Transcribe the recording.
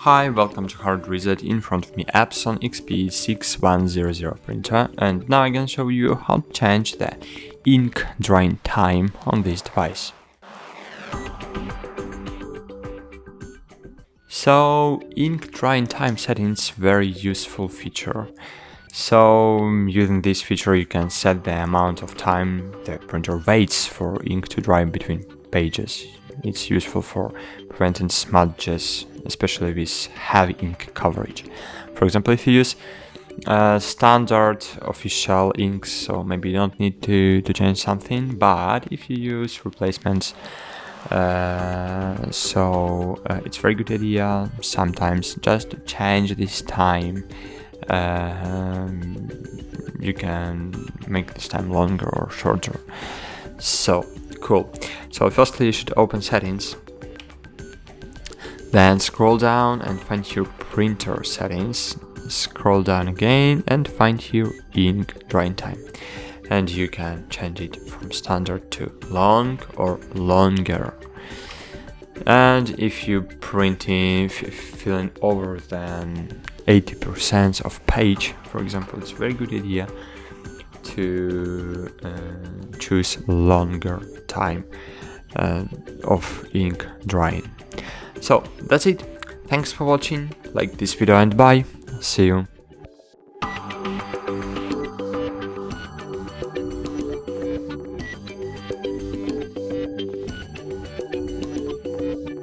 Hi, welcome to Hard Reset. In front of me Epson XP6100 printer, and now I'm gonna show you how to change the ink drying time on this device. So ink drying time settings, very useful feature. So using this feature you can set the amount of time the printer waits for ink to dry between pages. It's useful for preventing smudges, especially with heavy ink coverage. For example, if you use standard official inks, so maybe you don't need to change something, but if you use replacements, it's very good idea sometimes just to change this time. You can make this time longer or shorter. So cool. So firstly you should open settings, then scroll down and find your printer settings, scroll down again and find your ink drying time, and you can change it from standard to long or longer. And if you filling over than 80% of page, for example, it's a very good idea to choose longer time of ink drying. So that's it. Thanks for watching. Like this video and bye. See you.